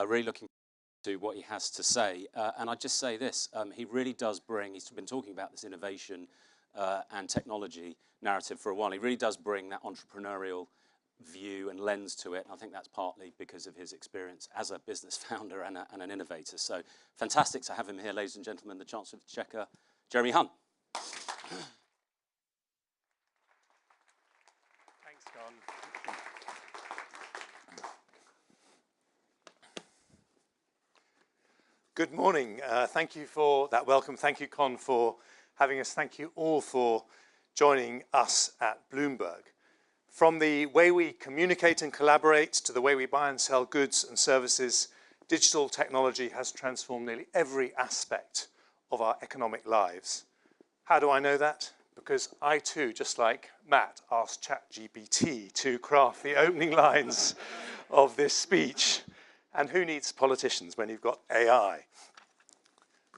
Really looking to what he has to say. And I'd just say this, he really does bring, he's been talking about this innovation and technology narrative for a while. He really does bring that entrepreneurial view and lens to it. And I think that's partly because of his experience as a business founder and an innovator. So fantastic to have him here, ladies and gentlemen, the Chancellor of the Exchequer, Jeremy Hunt. Thanks, Con. Good morning. Thank you for that welcome. Thank you, Con, for having us. Thank you all for joining us at Bloomberg. From the way we communicate and collaborate to the way we buy and sell goods and services, digital technology has transformed nearly every aspect of our economic lives. How do I know that? Because I too, just like Matt, asked ChatGPT to craft the opening lines of this speech. And who needs politicians when you've got AI?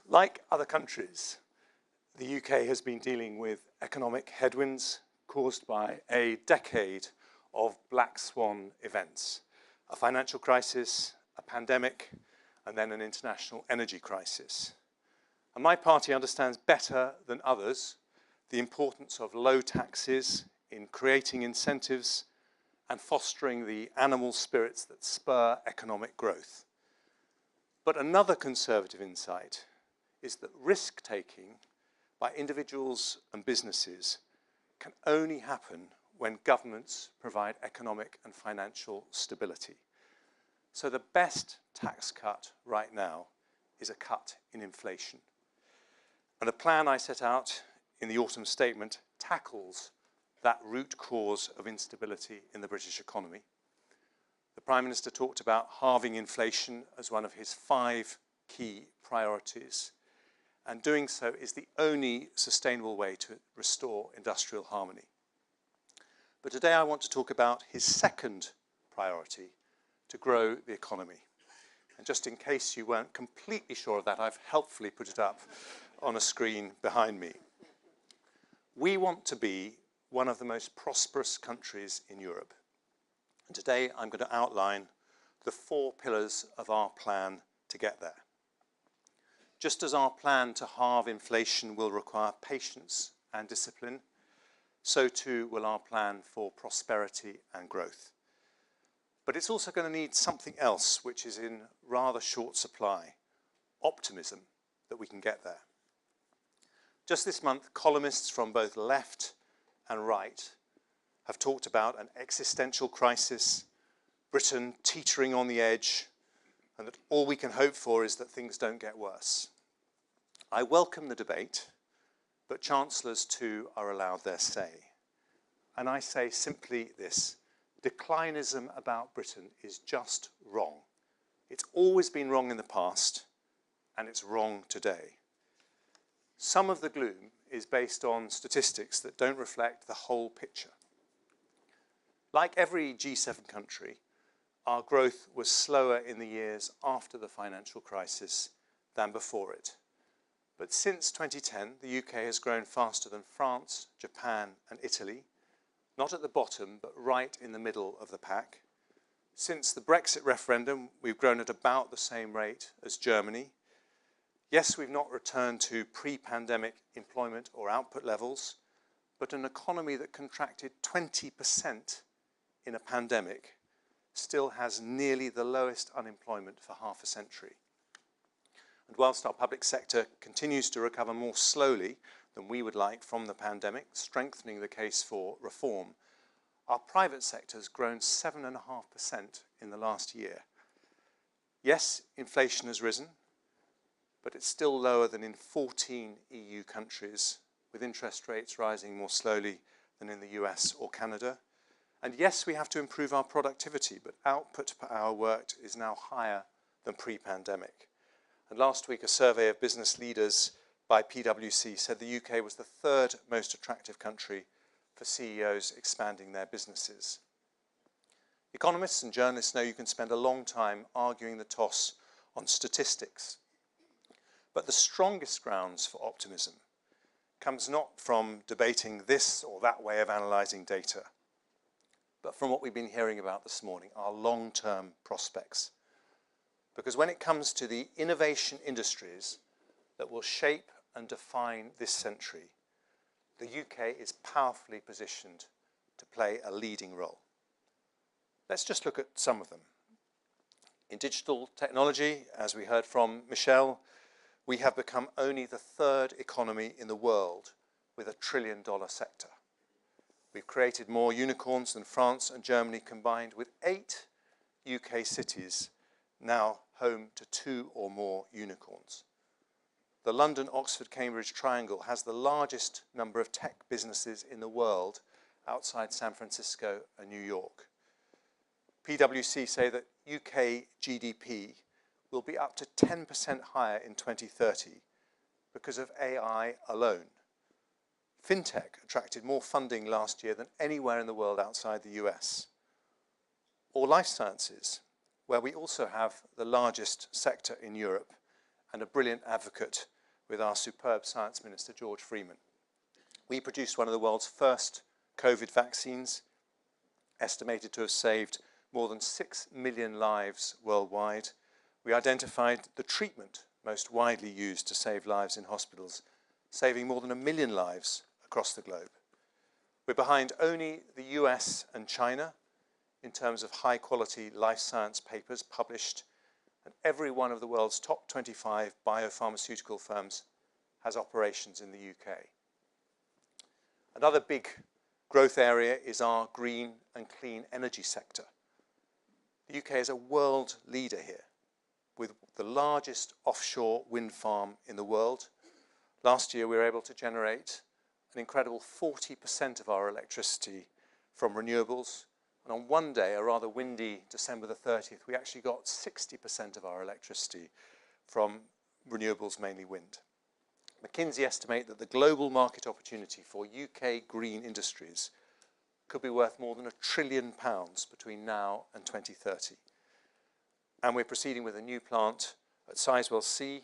Like other countries, the UK has been dealing with economic headwinds caused by a decade of black swan events, a financial crisis, a pandemic, and then an international energy crisis. And my party understands better than others the importance of low taxes in creating incentives and fostering the animal spirits that spur economic growth. But another conservative insight is that risk-taking by individuals and businesses can only happen when governments provide economic and financial stability. So the best tax cut right now is a cut in inflation. And the plan I set out in the autumn statement tackles that root cause of instability in the British economy. The Prime Minister talked about halving inflation as one of his 5 key priorities, and doing so is the only sustainable way to restore industrial harmony. But today I want to talk about his second priority, to grow the economy. And just in case you weren't completely sure of that, I've helpfully put it up on a screen behind me. We want to be one of the most prosperous countries in Europe. And today I'm going to outline the 4 pillars of our plan to get there. Just as our plan to halve inflation will require patience and discipline, so too will our plan for prosperity and growth. But it's also going to need something else which is in rather short supply, optimism that we can get there. Just this month, columnists from both left and right have talked about an existential crisis, Britain teetering on the edge, and that all we can hope for is that things don't get worse. I welcome the debate, but chancellors too are allowed their say. And I say simply this: declinism about Britain is just wrong. It's always been wrong in the past, and it's wrong today. Some of the gloom is based on statistics that don't reflect the whole picture. Like every G7 country, our growth was slower in the years after the financial crisis than before it. But since 2010, the UK has grown faster than France, Japan, and Italy, not at the bottom, but right in the middle of the pack. Since the Brexit referendum, we've grown at about the same rate as Germany. Yes, we've not returned to pre-pandemic employment or output levels, but an economy that contracted 20% in a pandemic still has nearly the lowest unemployment for half a century. And whilst our public sector continues to recover more slowly than we would like from the pandemic, strengthening the case for reform, our private sector has grown 7.5% in the last year. Yes, inflation has risen, but it's still lower than in 14 EU countries, with interest rates rising more slowly than in the US or Canada. And yes, we have to improve our productivity, but output per hour worked is now higher than pre-pandemic. And last week, a survey of business leaders by PwC said the UK was the 3rd most attractive country for CEOs expanding their businesses. Economists and journalists know you can spend a long time arguing the toss on statistics. But the strongest grounds for optimism comes not from debating this or that way of analysing data, but from what we've been hearing about this morning, our long-term prospects. because when it comes to the innovation industries that will shape and define this century, the UK is powerfully positioned to play a leading role. Let's just look at some of them. In digital technology, as we heard from Michelle, we have become only the third economy in the world with a $1 trillion sector. We've created more unicorns than France and Germany combined, with 8 UK cities now home to 2 or more unicorns. The London-Oxford-Cambridge triangle has the largest number of tech businesses in the world outside San Francisco and New York. PwC say that UK GDP will be up to 10% higher in 2030 because of AI alone. FinTech attracted more funding last year than anywhere in the world outside the US. Or life sciences, where we also have the largest sector in Europe and a brilliant advocate with our superb Science Minister, George Freeman. We produced one of the world's first COVID vaccines, estimated to have saved more than 6 million lives worldwide. We identified the treatment most widely used to save lives in hospitals, saving more than 1 million lives across the globe. We're behind only the US and China in terms of high-quality life science papers published, and every one of the world's top 25 biopharmaceutical firms has operations in the UK. Another big growth area is our green and clean energy sector. The UK is a world leader here, with the largest offshore wind farm in the world. Last year, we were able to generate an incredible 40% of our electricity from renewables. And on one day, a rather windy December the 30th, we actually got 60% of our electricity from renewables, mainly wind. McKinsey estimate that the global market opportunity for UK green industries could be worth more than £1 trillion between now and 2030. And we're proceeding with a new plant at Sizewell C,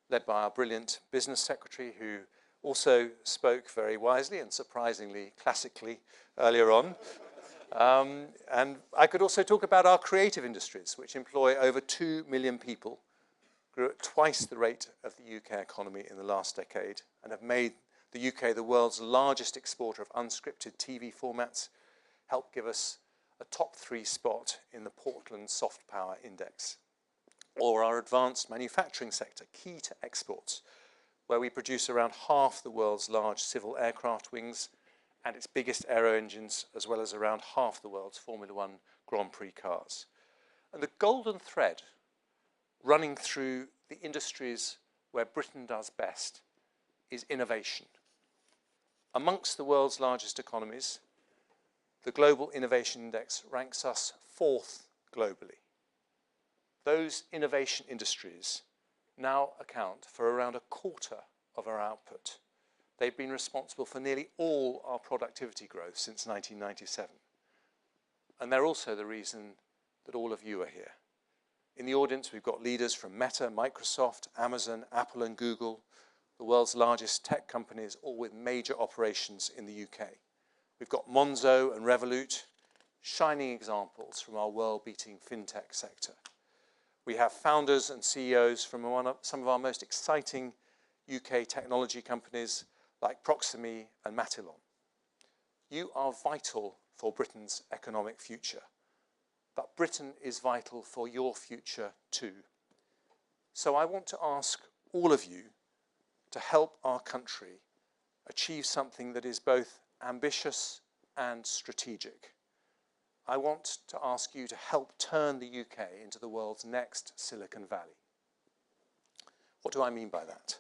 led by our brilliant business secretary, who also spoke very wisely and surprisingly classically earlier on. And I could also talk about our creative industries, which employ over 2 million people, grew at twice the rate of the UK economy in the last decade, and have made the UK the world's largest exporter of unscripted TV formats, helped give us a top 3 spot in the Portland Soft Power Index. Or our advanced manufacturing sector, key to exports, where we produce around half the world's large civil aircraft wings and its biggest aero engines, as well as around half the world's Formula One Grand Prix cars. And the golden thread running through the industries where Britain does best is innovation. Amongst the world's largest economies, the Global Innovation Index ranks us 4th globally. Those innovation industries now account for around 1/4 of our output. They've been responsible for nearly all our productivity growth since 1997. And they're also the reason that all of you are here. In the audience, we've got leaders from Meta, Microsoft, Amazon, Apple and Google, the world's largest tech companies, all with major operations in the UK. We've got Monzo and Revolut, shining examples from our world-beating fintech sector. We have founders and CEOs from some of our most exciting UK technology companies like Proximi and Matilon. You are vital for Britain's economic future, but Britain is vital for your future too. So I want to ask all of you to help our country achieve something that is both ambitious and strategic. I want to ask you to help turn the UK into the world's next Silicon Valley. What do I mean by that?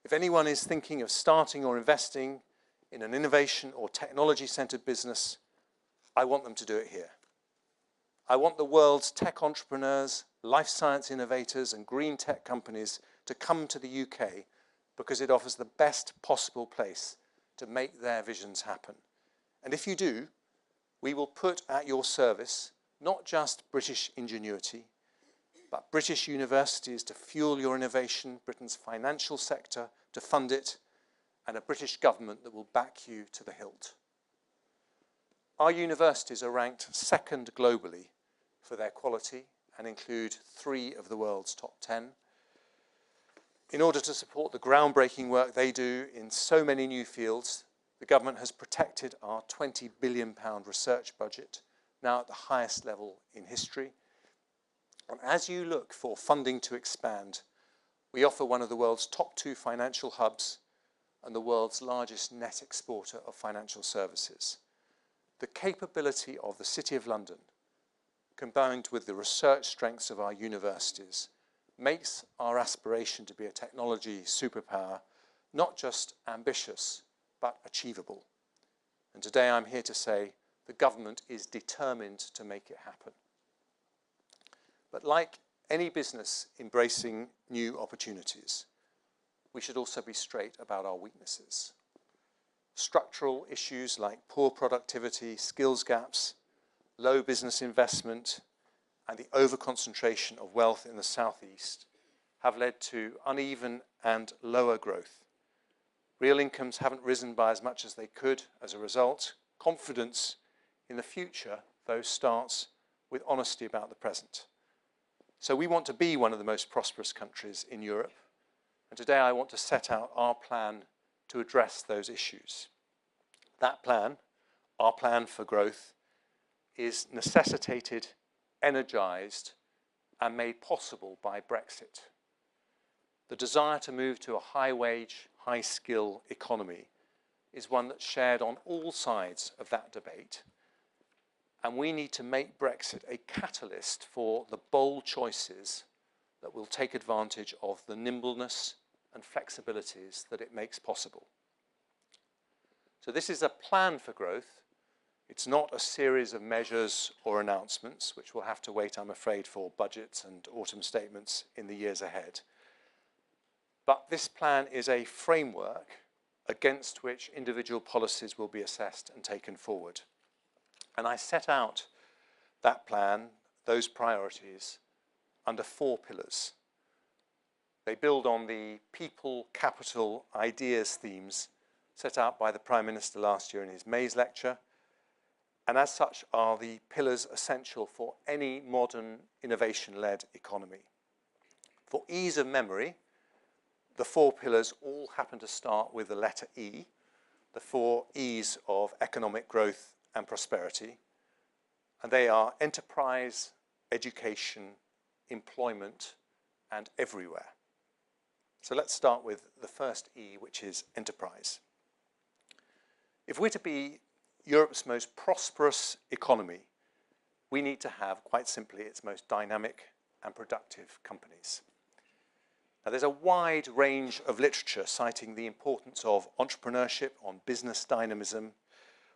If anyone is thinking of starting or investing in an innovation or technology-centered business, I want them to do it here. I want the world's tech entrepreneurs, life science innovators, and green tech companies to come to the UK because it offers the best possible place to make their visions happen. And if you do, we will put at your service not just British ingenuity, but British universities to fuel your innovation, Britain's financial sector to fund it, and a British government that will back you to the hilt. Our universities are ranked 2nd globally for their quality and include 3 of the world's top 10. In order to support the groundbreaking work they do in so many new fields, the government has protected our £20 billion research budget, now at the highest level in history. And as you look for funding to expand, we offer one of the world's top 2 financial hubs and the world's largest net exporter of financial services. The capability of the City of London, combined with the research strengths of our universities, makes our aspiration to be a technology superpower not just ambitious, but achievable. And today I'm here to say the government is determined to make it happen. But like any business embracing new opportunities, we should also be straight about our weaknesses. Structural issues like poor productivity, skills gaps, low business investment, and the over-concentration of wealth in the southeast have led to uneven and lower growth. Real incomes haven't risen by as much as they could as a result. Confidence in the future, though, starts with honesty about the present. So we want to be one of the most prosperous countries in Europe, and today I want to set out our plan to address those issues. That plan, our plan for growth, is necessitated, energized, and made possible by Brexit. The desire to move to a high-wage, high-skill economy is one that's shared on all sides of that debate, and we need to make Brexit a catalyst for the bold choices that will take advantage of the nimbleness and flexibilities that it makes possible. So this is a plan for growth. It's not a series of measures or announcements, which will have to wait, I'm afraid, for budgets and autumn statements in the years ahead. But this plan is a framework against which individual policies will be assessed and taken forward. And I set out that plan, those priorities, under 4 pillars. They build on the people, capital, ideas themes set out by the Prime Minister last year in his May's lecture, and as such are the pillars essential for any modern innovation-led economy. For ease of memory, the 4 pillars all happen to start with the letter E, the 4 E's of economic growth and prosperity, and they are enterprise, education, employment, and everywhere. So let's start with the first E, which is enterprise. If we're to be Europe's most prosperous economy, we need to have, quite simply, its most dynamic and productive companies. Now, there's a wide range of literature citing the importance of entrepreneurship on business dynamism,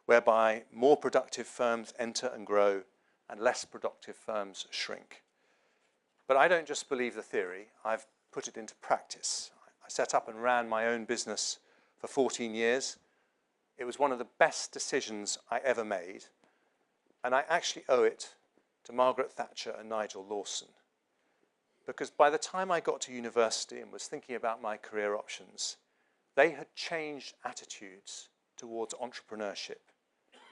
whereby more productive firms enter and grow and less productive firms shrink. But I don't just believe the theory, I've put it into practice. I set up and ran my own business for 14 years. It was one of the best decisions I ever made, and I actually owe it to Margaret Thatcher and Nigel Lawson. Because by the time I got to university and was thinking about my career options, they had changed attitudes towards entrepreneurship.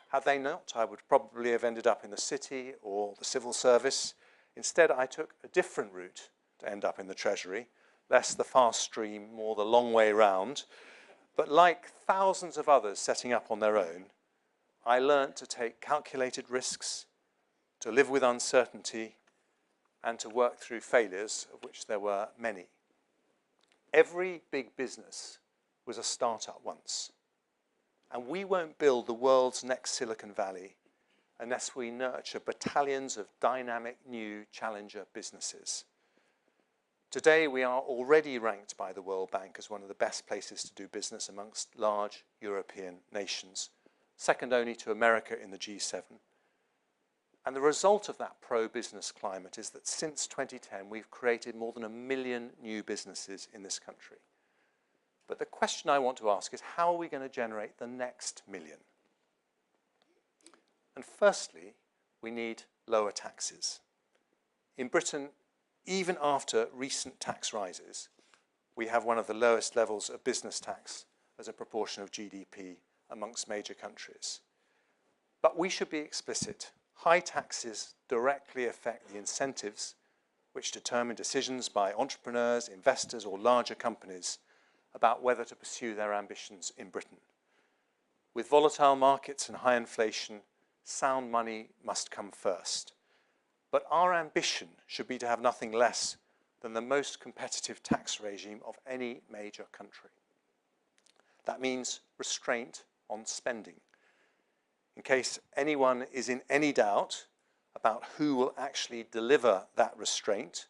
Had they not, I would probably have ended up in the city or the civil service. Instead, I took a different route to end up in the Treasury, less the fast stream, more the long way round. But like thousands of others setting up on their own, I learned to take calculated risks, to live with uncertainty, and to work through failures, of which there were many. Every big business was a startup once. And we won't build the world's next Silicon Valley unless we nurture battalions of dynamic new challenger businesses. Today, we are already ranked by the World Bank as one of the best places to do business amongst large European nations, second only to America in the G7. And the result of that pro-business climate is that since 2010, we've created more than 1 million new businesses in this country. But the question I want to ask is, how are we going to generate the next million? And firstly, we need lower taxes. In Britain, even after recent tax rises, we have one of the lowest levels of business tax as a proportion of GDP amongst major countries. But we should be explicit. High taxes directly affect the incentives which determine decisions by entrepreneurs, investors, or larger companies about whether to pursue their ambitions in Britain. With volatile markets and high inflation, sound money must come first. But our ambition should be to have nothing less than the most competitive tax regime of any major country. That means restraint on spending. In case anyone is in any doubt about who will actually deliver that restraint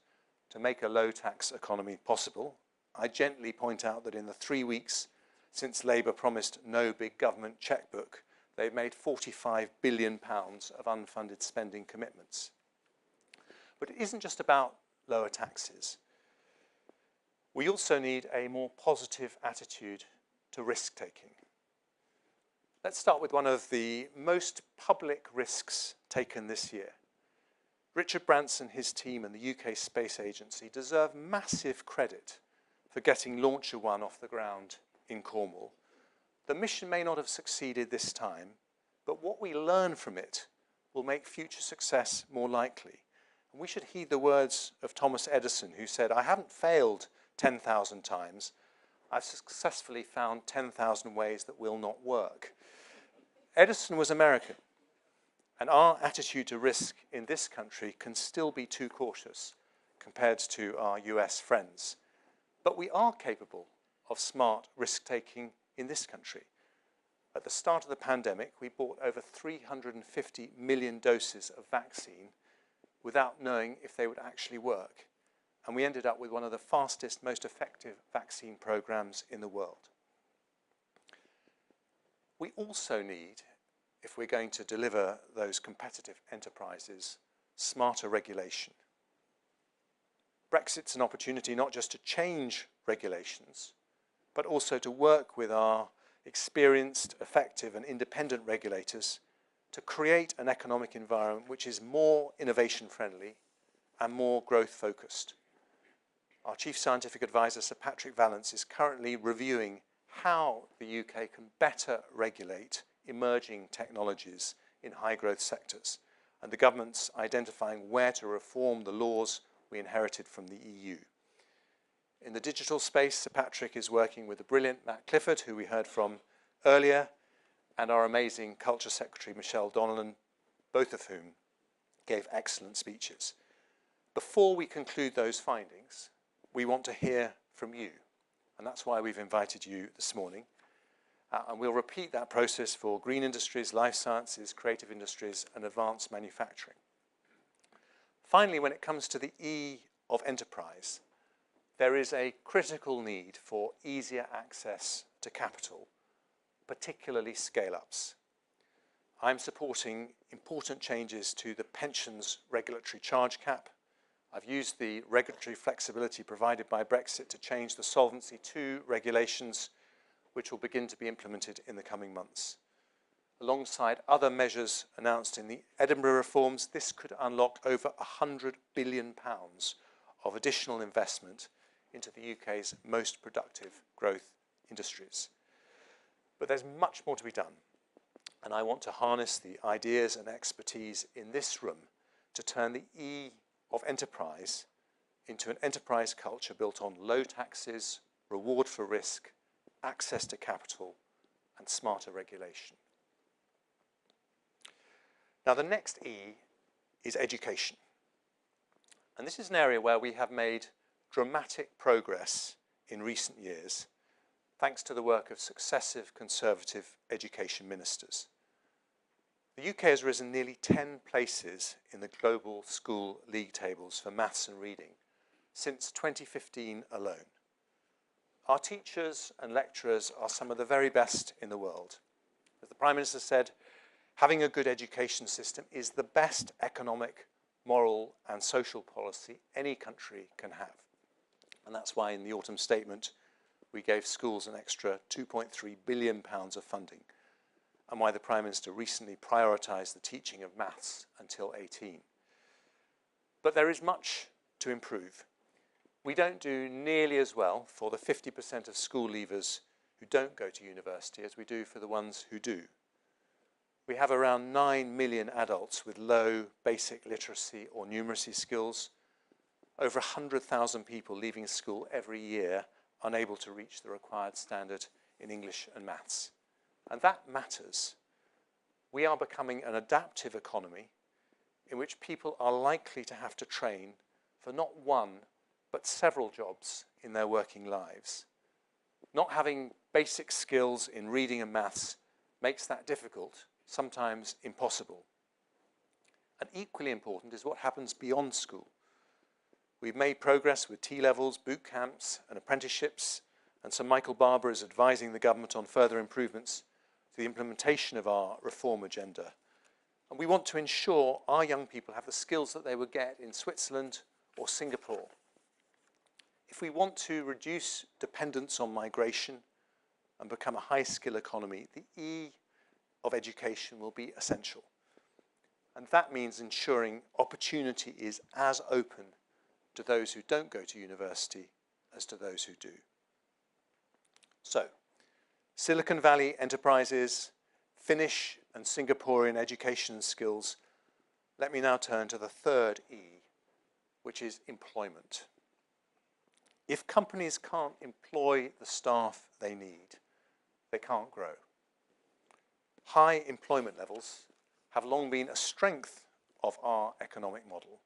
to make a low-tax economy possible, I gently point out that in the 3 weeks since Labour promised no big government chequebook, they've made £45 billion of unfunded spending commitments. But it isn't just about lower taxes. We also need a more positive attitude to risk-taking. Let's start with one of the most public risks taken this year. Richard Branson, his team, and the UK Space Agency deserve massive credit for getting Launcher 1 off the ground in Cornwall. The mission may not have succeeded this time, but what we learn from it will make future success more likely. And we should heed the words of Thomas Edison, who said, "I haven't failed 10,000 times. I've successfully found 10,000 ways that will not work." Edison was American, and our attitude to risk in this country can still be too cautious compared to our US friends. But we are capable of smart risk-taking in this country. At the start of the pandemic, we bought over 350 million doses of vaccine without knowing if they would actually work. And we ended up with one of the fastest, most effective vaccine programs in the world. We also need, if we're going to deliver those competitive enterprises, smarter regulation. Brexit's an opportunity not just to change regulations, but also to work with our experienced, effective, and independent regulators to create an economic environment which is more innovation-friendly and more growth-focused. Our Chief Scientific Advisor, Sir Patrick Vallance, is currently reviewing how the UK can better regulate emerging technologies in high-growth sectors, and the government's identifying where to reform the laws we inherited from the EU. In the digital space, Sir Patrick is working with the brilliant Matt Clifford, who we heard from earlier, and our amazing Culture Secretary, Michelle Donnellan, both of whom gave excellent speeches. Before we conclude those findings, we want to hear from you, and that's why we've invited you this morning. And we'll repeat that process for green industries, life sciences, creative industries, and advanced manufacturing. Finally, when it comes to the E of enterprise, there is a critical need for easier access to capital, particularly scale-ups. I'm supporting important changes to the pensions regulatory charge cap. I've used the regulatory flexibility provided by Brexit to change the Solvency II regulations, which will begin to be implemented in the coming months. Alongside other measures announced in the Edinburgh reforms, this could unlock over £100 billion of additional investment into the UK's most productive growth industries. But there's much more to be done, and I want to harness the ideas and expertise in this room to turn the E of enterprise into an enterprise culture built on low taxes, reward for risk, access to capital, and smarter regulation. Now, the next E is education. And this is an area where we have made dramatic progress in recent years, thanks to the work of successive Conservative education ministers. The UK has risen nearly 10 places in the global school league tables for maths and reading since 2015 alone. Our teachers and lecturers are some of the very best in the world. As the Prime Minister said, having a good education system is the best economic, moral, and social policy any country can have. And that's why in the autumn statement, we gave schools an extra £2.3 billion of funding, and why the Prime Minister recently prioritised the teaching of maths until 18. But there is much to improve. We don't do nearly as well for the 50% of school leavers who don't go to university as we do for the ones who do. We have around 9 million adults with low basic literacy or numeracy skills. Over 100,000 people leaving school every year unable to reach the required standard in English and maths. And that matters. We are becoming an adaptive economy in which people are likely to have to train for not one, but several jobs in their working lives. Not having basic skills in reading and maths makes that difficult, sometimes impossible. And equally important is what happens beyond school. We've made progress with T-levels, boot camps and apprenticeships, and Sir Michael Barber is advising the government on further improvements to the implementation of our reform agenda. And we want to ensure our young people have the skills that they would get in Switzerland or Singapore. If we want to reduce dependence on migration and become a high-skill economy, the E of education will be essential. And that means ensuring opportunity is as open to those who don't go to university as to those who do. So, Silicon Valley enterprises, Finnish and Singaporean education skills. Let me now turn to the third E, which is employment. If companies can't employ the staff they need, they can't grow. High employment levels have long been a strength of our economic model.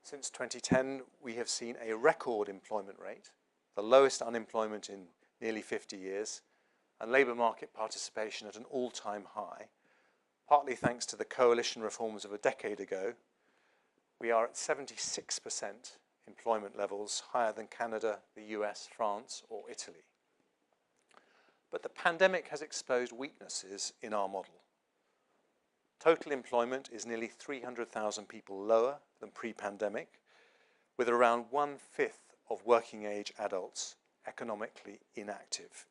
Since 2010, we have seen a record employment rate, the lowest unemployment in nearly 50 years, and labour market participation at an all-time high. Partly thanks to the coalition reforms of a decade ago, we are at 76% employment levels, higher than Canada, the US, France, or Italy. But the pandemic has exposed weaknesses in our model. Total employment is nearly 300,000 people lower than pre-pandemic, with around 1/5 of working-age adults economically inactive.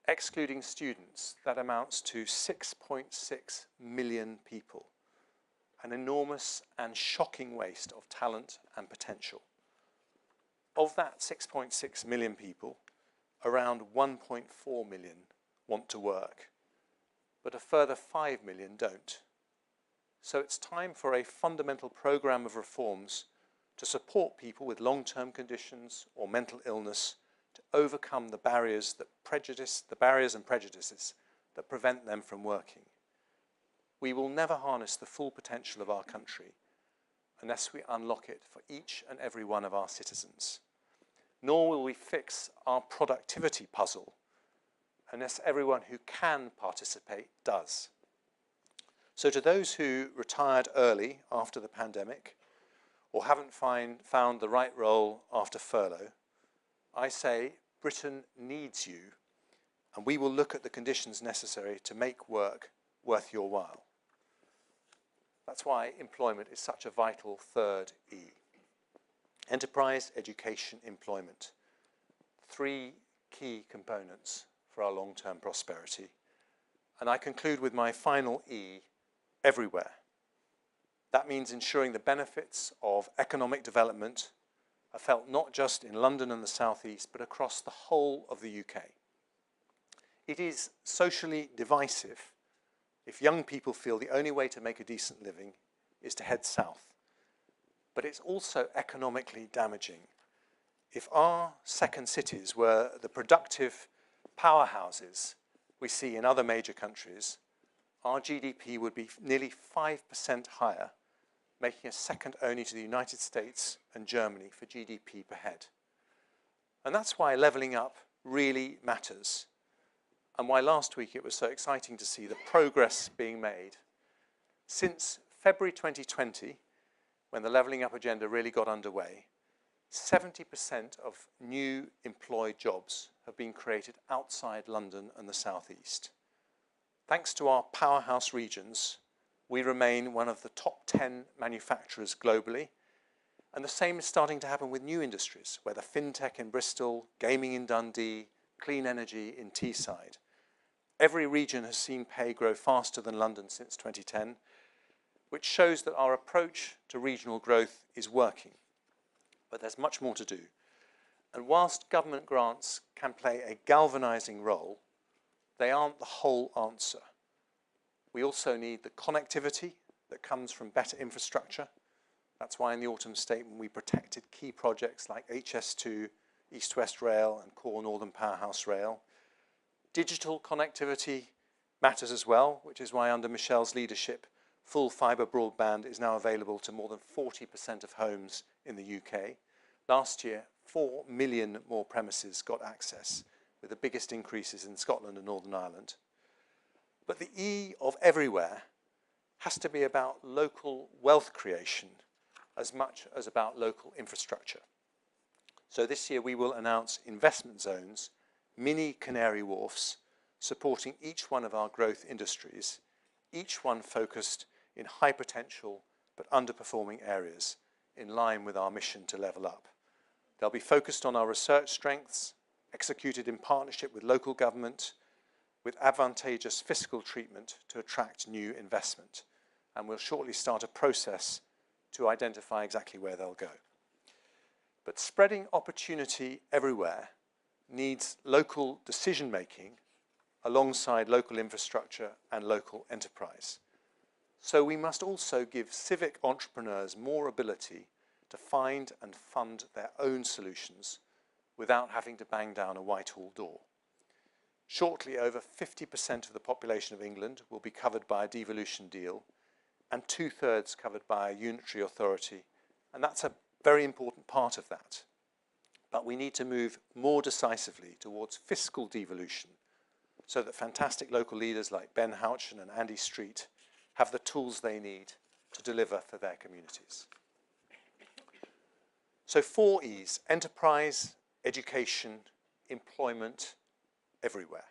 Excluding students, that amounts to 6.6 million people, an enormous and shocking waste of talent and potential. Of that 6.6 million people, around 1.4 million want to work, but a further 5 million don't. So it's time for a fundamental program of reforms to support people with long-term conditions or mental illness to overcome the barriers and prejudices that prevent them from working. We will never harness the full potential of our country unless we unlock it for each and every one of our citizens. Nor will we fix our productivity puzzle unless everyone who can participate does. So to those who retired early after the pandemic or haven't found the right role after furlough, I say Britain needs you, and we will look at the conditions necessary to make work worth your while. That's why employment is such a vital third E. Enterprise, education, employment. 3 key components for our long-term prosperity. And I conclude with my final E, everywhere. That means ensuring the benefits of economic development are felt not just in London and the South East, but across the whole of the UK. It is socially divisive if young people feel the only way to make a decent living is to head south. But it's also economically damaging. If our second cities were the productive powerhouses we see in other major countries, our GDP would be nearly 5% higher, making us second only to the United States and Germany for GDP per head. And that's why levelling up really matters, and why last week it was so exciting to see the progress being made. Since February 2020, when the levelling up agenda really got underway, 70% of new employed jobs have been created outside London and the South East. Thanks to our powerhouse regions, we remain one of the top 10 manufacturers globally, and the same is starting to happen with new industries, whether fintech in Bristol, gaming in Dundee, clean energy in Teesside. Every region has seen pay grow faster than London since 2010, which shows that our approach to regional growth is working. But there's much more to do. And whilst government grants can play a galvanizing role, they aren't the whole answer. We also need the connectivity that comes from better infrastructure. That's why in the autumn statement we protected key projects like HS2, East-West Rail and Core Northern Powerhouse Rail. Digital connectivity matters as well, which is why under Michelle's leadership, full fibre broadband is now available to more than 40% of homes in the UK. Last year, 4 million more premises got access, with the biggest increases in Scotland and Northern Ireland. But the E of everywhere has to be about local wealth creation as much as about local infrastructure. So this year we will announce investment zones, mini Canary Wharfs, supporting each one of our growth industries, each one focused in high potential but underperforming areas, in line with our mission to level up. They'll be focused on our research strengths, executed in partnership with local government, with advantageous fiscal treatment to attract new investment. And we'll shortly start a process to identify exactly where they'll go. But spreading opportunity everywhere needs local decision-making alongside local infrastructure and local enterprise. So we must also give civic entrepreneurs more ability to find and fund their own solutions without having to bang down a Whitehall door. Shortly, over 50% of the population of England will be covered by a devolution deal, and 2/3 covered by a unitary authority, and that's a very important part of that. But we need to move more decisively towards fiscal devolution so that fantastic local leaders like Ben Houchen and Andy Street have the tools they need to deliver for their communities. So 4 E's: enterprise, education, employment, everywhere.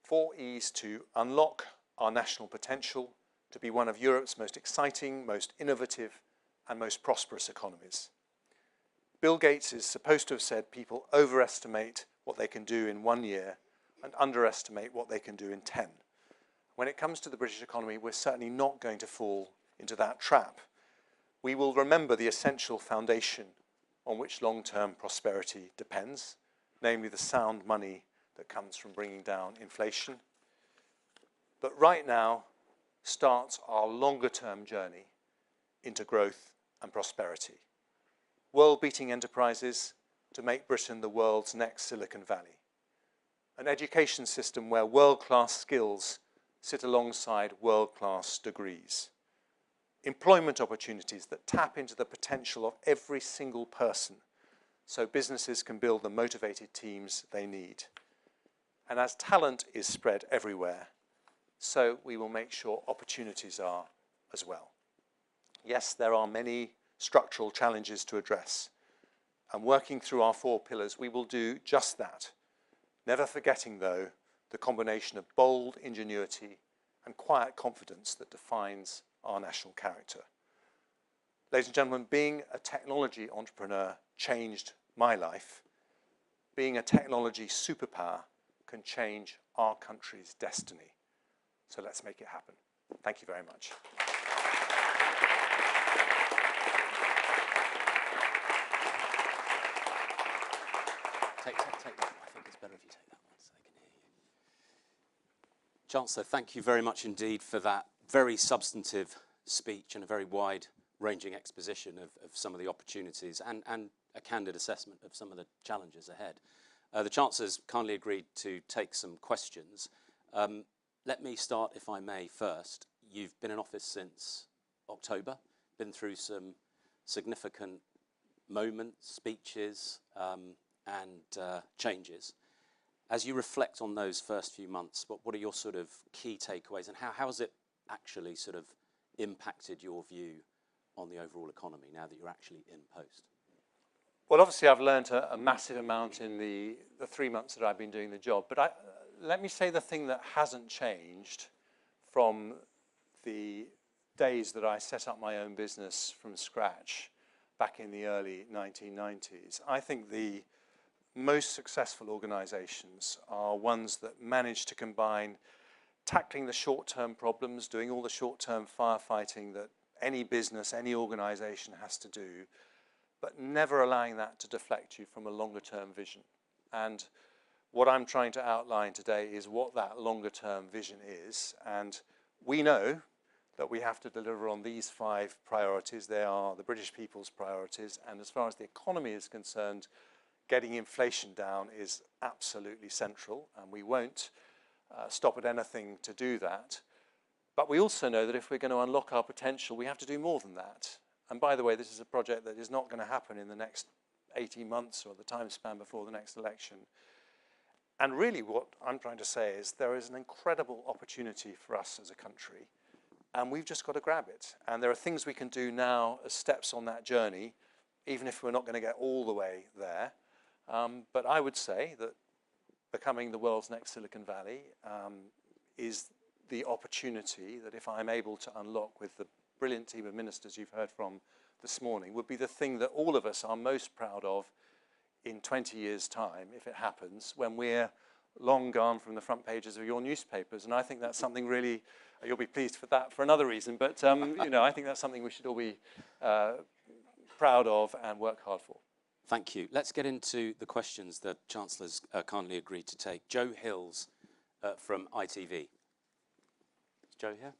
4 E's to unlock our national potential to be one of Europe's most exciting, most innovative, and most prosperous economies. Bill Gates is supposed to have said people overestimate what they can do in 1 year and underestimate what they can do in 10. When it comes to the British economy, we're certainly not going to fall into that trap. We will remember the essential foundation on which long-term prosperity depends, namely the sound money that comes from bringing down inflation. But right now starts our longer-term journey into growth and prosperity. World-beating enterprises to make Britain the world's next Silicon Valley. An education system where world-class skills sit alongside world-class degrees. Employment opportunities that tap into the potential of every single person so businesses can build the motivated teams they need. And as talent is spread everywhere, so we will make sure opportunities are as well. Yes, there are many structural challenges to address, and working through our 4 pillars, we will do just that, never forgetting, though, the combination of bold ingenuity and quiet confidence that defines our national character. Ladies and gentlemen, being a technology entrepreneur changed my life. Being a technology superpower can change our country's destiny. So let's make it happen. Thank you very much. Take that. I think it's better if you take that one so they can hear you. Chancellor, thank you very much indeed for that very substantive speech and a very wide-ranging exposition of some of the opportunities and a candid assessment of some of the challenges ahead. The Chancellor's kindly agreed to take some questions. Let me start, if I may, first. You've been in office since October, been through some significant moments, speeches, and changes. As you reflect on those first few months, what are your sort of key takeaways, and how has it actually sort of impacted your view on the overall economy now that you're actually in post? Well, obviously I've learned a massive amount in the 3 months that I've been doing the job, but let me say the thing that hasn't changed from the days that I set up my own business from scratch back in the early 1990s. I think the most successful organizations are ones that manage to combine tackling the short-term problems, doing all the short-term firefighting that any business, any organization has to do, but never allowing that to deflect you from a longer-term vision. And what I'm trying to outline today is what that longer-term vision is and We know that we have to deliver on these 5 priorities. They are the British people's priorities, and as far as the economy is concerned, getting inflation down is absolutely central, and we won't stop at anything to do that. But we also know that if we're going to unlock our potential, we have to do more than that. And by the way, this is a project that is not going to happen in the next 18 months or the time span before the next election. And really what I'm trying to say is there is an incredible opportunity for us as a country, and we've just got to grab it. And there are things we can do now as steps on that journey, even if we're not going to get all the way there. But I would say that becoming the world's next Silicon Valley is the opportunity that if I'm able to unlock with the brilliant team of ministers you've heard from this morning, would be the thing that all of us are most proud of in 20 years' time, if it happens, when we're long gone from the front pages of your newspapers. And I think that's something really, you'll be pleased for that for another reason, but you know, I think that's something we should all be proud of and work hard for. Thank you. Let's get into the questions that Chancellor's kindly agreed to take. Joe Hills from ITV. Is Joe here?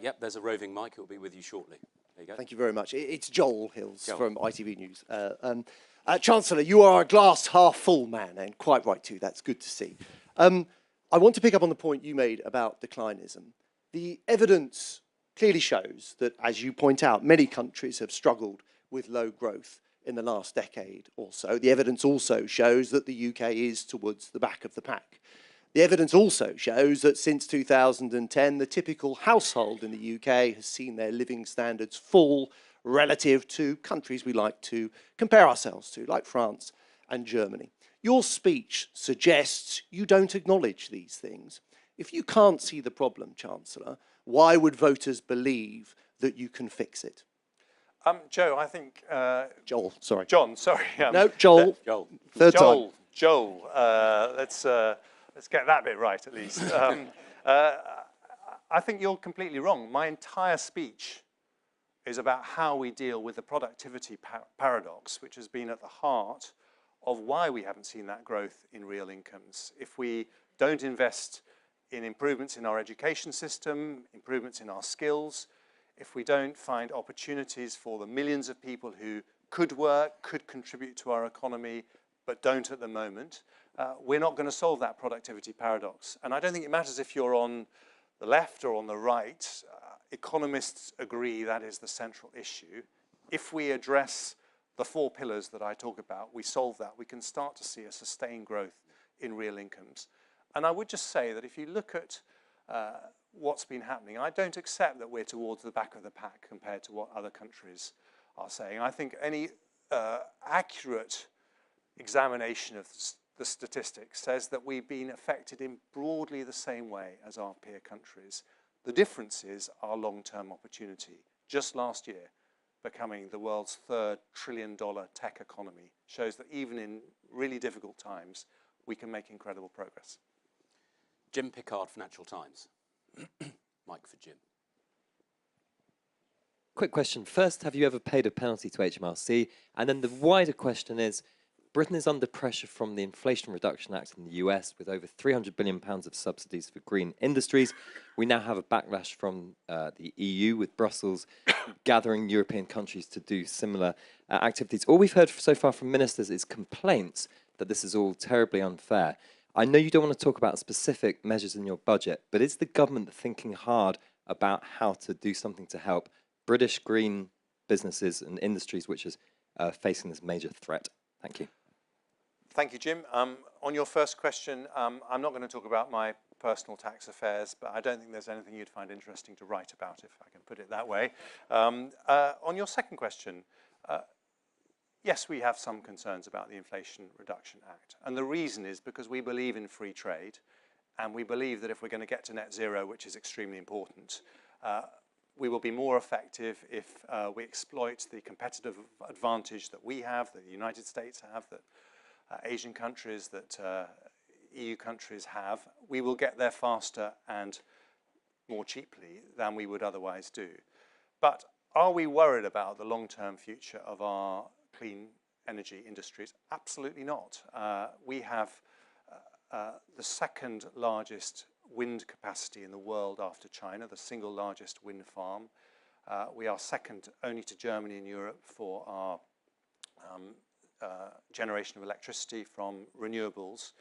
Yep, there's a roving mic. It will be with you shortly. There you go. Thank you very much. It's Joel Hills from ITV News. Chancellor, you are a glass half full man, and quite right too. That's good to see. I want to pick up on the point you made about declinism. The evidence clearly shows that, as you point out, many countries have struggled with low growth in the last decade or so. The evidence also shows that the UK is towards the back of the pack. The evidence also shows that since 2010, the typical household in the UK has seen their living standards fall relative to countries we like to compare ourselves to, like France and Germany. Your speech suggests you don't acknowledge these things. If you can't see the problem, Chancellor, why would voters believe that you can fix it? Joe, I think... Joel, sorry. John, sorry. No, Joel. Joel. Third time. Joel. Let's get that bit right, at least. I think you're completely wrong. My entire speech is about how we deal with the productivity paradox, which has been at the heart of why we haven't seen that growth in real incomes. If we don't invest in improvements in our education system, improvements in our skills, if we don't find opportunities for the millions of people who could work, could contribute to our economy, but don't at the moment, we're not going to solve that productivity paradox. And I don't think it matters if you're on the left or on the right. Economists agree that is the central issue. If we address the 4 pillars that I talk about, we solve that, we can start to see a sustained growth in real incomes. And I would just say that if you look at what's been happening, I don't accept that we're towards the back of the pack compared to what other countries are saying. I think any accurate examination of the statistics says that we've been affected in broadly the same way as our peer countries. The difference is our long-term opportunity. Just last year, becoming the world's 3rd trillion-dollar tech economy shows that even in really difficult times, we can make incredible progress. Jim Pickard, Financial Times. Mike for Jim. Quick question. First, have you ever paid a penalty to HMRC? And then the wider question is, Britain is under pressure from the Inflation Reduction Act in the US with over £300 billion of subsidies for green industries. We now have a backlash from the EU with Brussels gathering European countries to do similar activities. All we've heard so far from ministers is complaints that this is all terribly unfair. I know you don't want to talk about specific measures in your budget, but is the government thinking hard about how to do something to help British green businesses and industries which are facing this major threat? Thank you. Thank you, Jim. On your first question, I'm not going to talk about my personal tax affairs, but I don't think there's anything you'd find interesting to write about, if I can put it that way. On your second question, yes, we have some concerns about the Inflation Reduction Act. And the reason is because we believe in free trade, and we believe that if we're going to get to net zero, which is extremely important, we will be more effective if we exploit the competitive advantage that we have, that the United States have, that Asian countries, that EU countries have. We will get there faster and more cheaply than we would otherwise do. But are we worried about the long-term future of our clean energy industries? Absolutely not. We have the 2nd largest wind capacity in the world after China, the single largest wind farm. We are second only to Germany in Europe for our generation of electricity from renewables.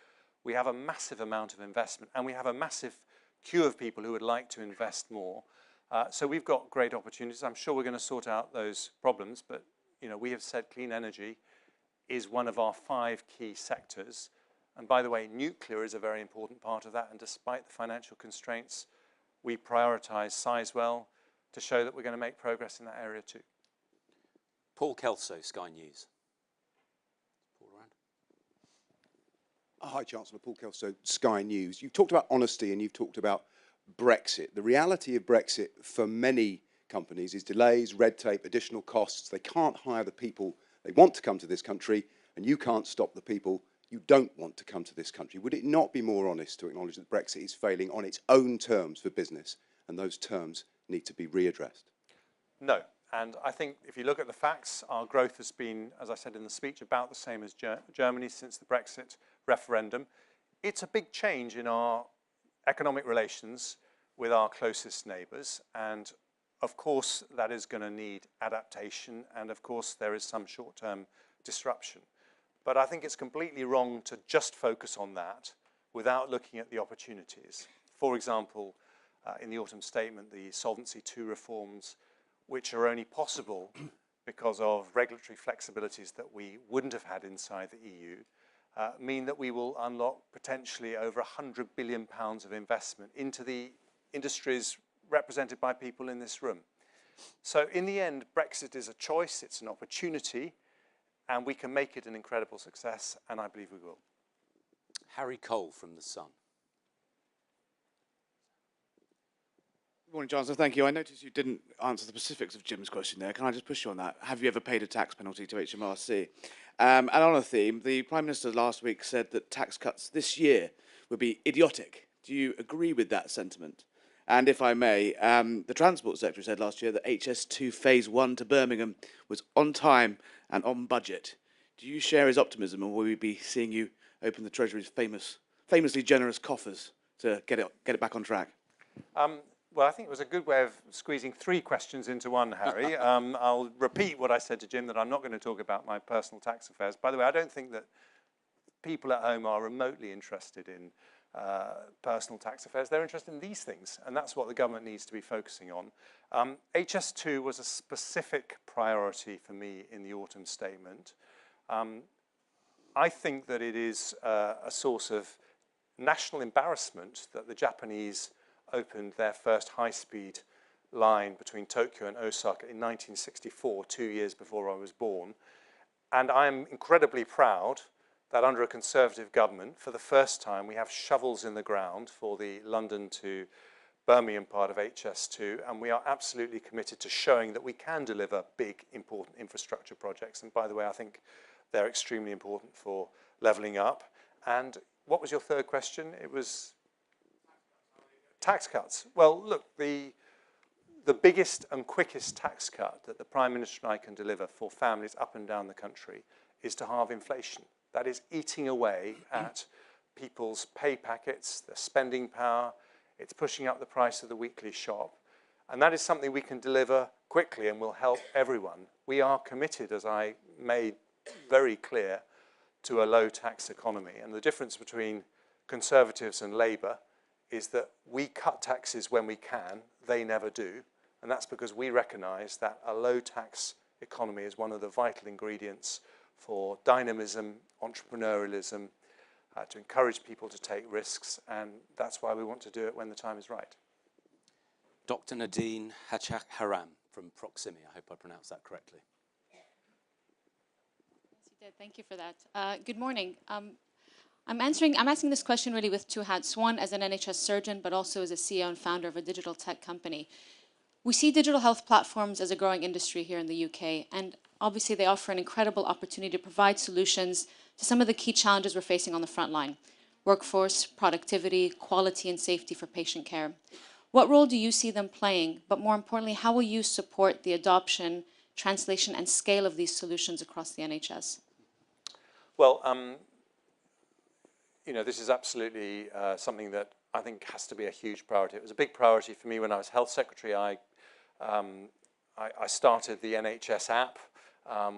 We have a massive amount of investment, and we have a massive queue of people who would like to invest more. So we've got great opportunities. I'm sure we're going to sort out those problems, but we have said clean energy is one of our 5 key sectors. And by the way, nuclear is a very important part of that. And despite the financial constraints, we prioritize Sizewell to show that we're going to make progress in that area too. Paul Kelso, Sky News. Paul around. Hi, Chancellor. Paul Kelso, Sky News. You've talked about honesty and you've talked about Brexit. The reality of Brexit for many companies is delays, red tape, additional costs. They can't hire the people they want to come to this country, and you can't stop the people you don't want to come to this country. Would it not be more honest to acknowledge that Brexit is failing on its own terms for business, and those terms need to be readdressed? No. And I think if you look at the facts, our growth has been, as I said in the speech, about the same as Germany since the Brexit referendum. It's a big change in our economic relations with our closest neighbours, and of course that is going to need adaptation, and of course there is some short-term disruption. But I think it's completely wrong to just focus on that without looking at the opportunities. For example, in the autumn statement, the Solvency II reforms, which are only possible because of regulatory flexibilities that we wouldn't have had inside the EU, mean that we will unlock potentially over £100 billion of investment into the industries represented by people in this room. So in the end, Brexit is a choice, it's an opportunity, and we can make it an incredible success, and I believe we will. Harry Cole from The Sun. Good morning, Chancellor. Thank you. I noticed you didn't answer the specifics of Jim's question there. Can I just push you on that? Have you ever paid a tax penalty to HMRC? And on a theme, the Prime Minister last week said that tax cuts this year would be idiotic. Do you agree with that sentiment? And if I may, the Transport Secretary said last year that HS2 Phase 1 to Birmingham was on time and on budget. Do you share his optimism, or will we be seeing you open the Treasury's famously generous coffers to get it back on track? Well, I think it was a good way of squeezing 3 questions into one, Harry. I'll repeat what I said to Jim, that I'm not going to talk about my personal tax affairs. By the way, I don't think that people at home are remotely interested in personal tax affairs. They're interested in these things, and that's what the government needs to be focusing on. HS2 was a specific priority for me in the autumn statement. I think that it is a source of national embarrassment that the Japanese opened their first high-speed line between Tokyo and Osaka in 1964, 2 years before I was born. And I am incredibly proud that under a Conservative government, for the first time, we have shovels in the ground for the London to Birmingham part of HS2, and we are absolutely committed to showing that we can deliver big, important infrastructure projects. And by the way, I think they're extremely important for levelling up. And what was your third question? It was tax cuts. Well, look, the biggest and quickest tax cut that the Prime Minister and I can deliver for families up and down the country is to halve inflation. That is eating away at people's pay packets, their spending power. It's pushing up the price of the weekly shop. And that is something we can deliver quickly and will help everyone. We are committed, as I made very clear, to a low tax economy. And the difference between Conservatives and Labour is that we cut taxes when we can, they never do. And that's because we recognise that a low tax economy is one of the vital ingredients for dynamism, entrepreneurialism, to encourage people to take risks, and that's why we want to do it when the time is right. Dr. Nadine Hachak-Haram from Proximi. I hope I pronounced that correctly. Yes, you did. Thank you for that. Good morning. I'm asking this question really with 2 hats. One, as an NHS surgeon, but also as a CEO and founder of a digital tech company. We see digital health platforms as a growing industry here in the UK, and obviously they offer an incredible opportunity to provide solutions to some of the key challenges we're facing on the front line: workforce, productivity, quality and safety for patient care. What role do you see them playing? But more importantly, how will you support the adoption, translation and scale of these solutions across the NHS? Well, you know, this is absolutely something that I think has to be a huge priority. It was a big priority for me when I was health secretary. I started the NHS app,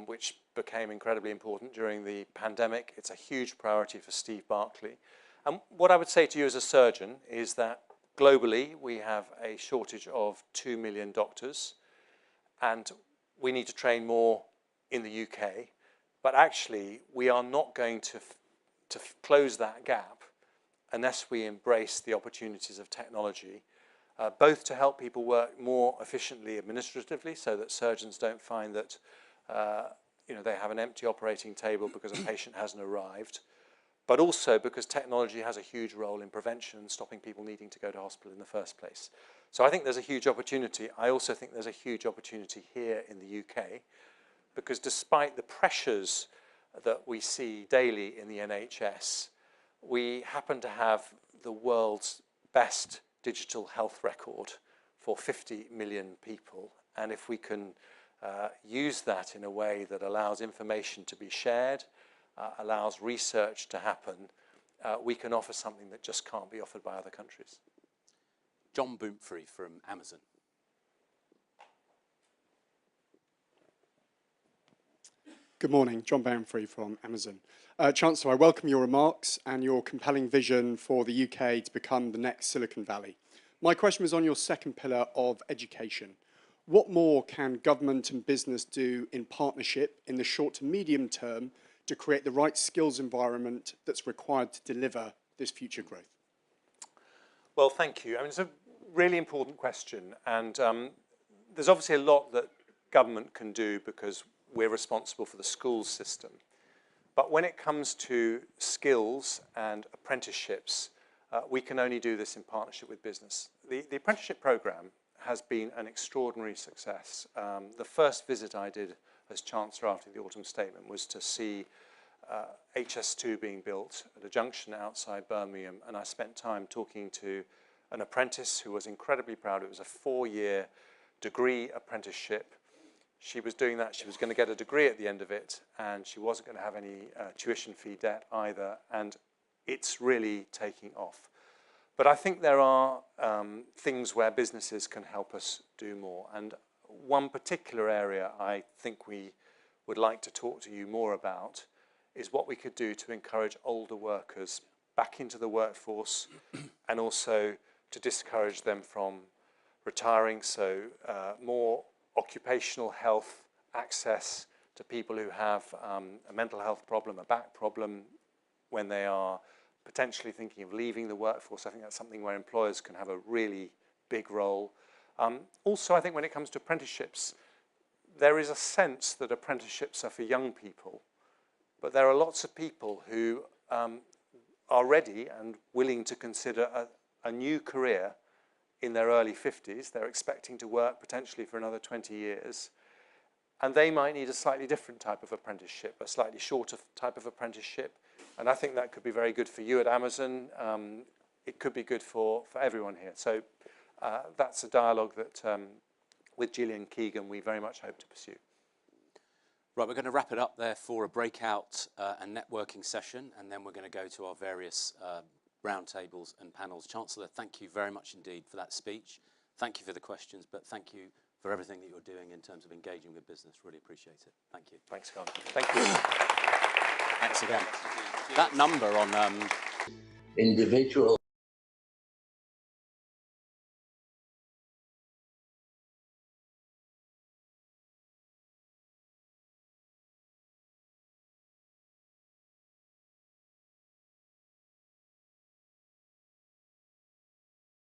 which became incredibly important during the pandemic. It's a huge priority for Steve Barclay. And what I would say to you as a surgeon is that globally we have a shortage of 2 million doctors, and we need to train more in the UK. But actually, we are not going to close that gap unless we embrace the opportunities of technology, both to help people work more efficiently administratively, so that surgeons don't find that they have an empty operating table because a patient hasn't arrived, but also because technology has a huge role in prevention and stopping people needing to go to hospital in the first place. So I think there's a huge opportunity. I also think there's a huge opportunity here in the UK, because despite the pressures that we see daily in the NHS, we happen to have the world's best digital health record for 50 million people. And if we can use that in a way that allows information to be shared, allows research to happen, we can offer something that just can't be offered by other countries. John Boomphrey from Amazon. Good morning, John Bamfrey from Amazon. Chancellor, I welcome your remarks and your compelling vision for the UK to become the next Silicon Valley. My question was on your second pillar of education. What more can government and business do in partnership in the short to medium term to create the right skills environment that's required to deliver this future growth? Well, thank you. I mean, it's a really important question, and there's obviously a lot that government can do because we're responsible for the schools system. But when it comes to skills and apprenticeships, we can only do this in partnership with business. The apprenticeship program has been an extraordinary success. The first visit I did as Chancellor after the autumn statement was to see HS2 being built at a junction outside Birmingham, and I spent time talking to an apprentice who was incredibly proud. It was a 4-year degree apprenticeship. She was doing that, she was going to get a degree at the end of it, and she wasn't going to have any tuition fee debt either, and it's really taking off. But I think there are things where businesses can help us do more, and one particular area I think we would like to talk to you more about is what we could do to encourage older workers back into the workforce and also to discourage them from retiring, so more occupational health access to people who have a mental health problem, a back problem, when they are potentially thinking of leaving the workforce. I think that's something where employers can have a really big role. Also, I think when it comes to apprenticeships, there is a sense that apprenticeships are for young people, but there are lots of people who are ready and willing to consider a new career in their early 50s. They're expecting to work potentially for another 20 years. And they might need a slightly different type of apprenticeship, a slightly shorter type of apprenticeship. And I think that could be very good for you at Amazon. It could be good for everyone here. So that's a dialogue that with Gillian Keegan we very much hope to pursue. Right, we're going to wrap it up there for a breakout and networking session, and then we're going to go to our various roundtables and panels. Chancellor, thank you very much indeed for that speech. Thank you for the questions, but thank you for everything that you're doing in terms of engaging with business. Really appreciate it. Thank you. Thanks, Con. Thank you. Thanks again. That number on... individual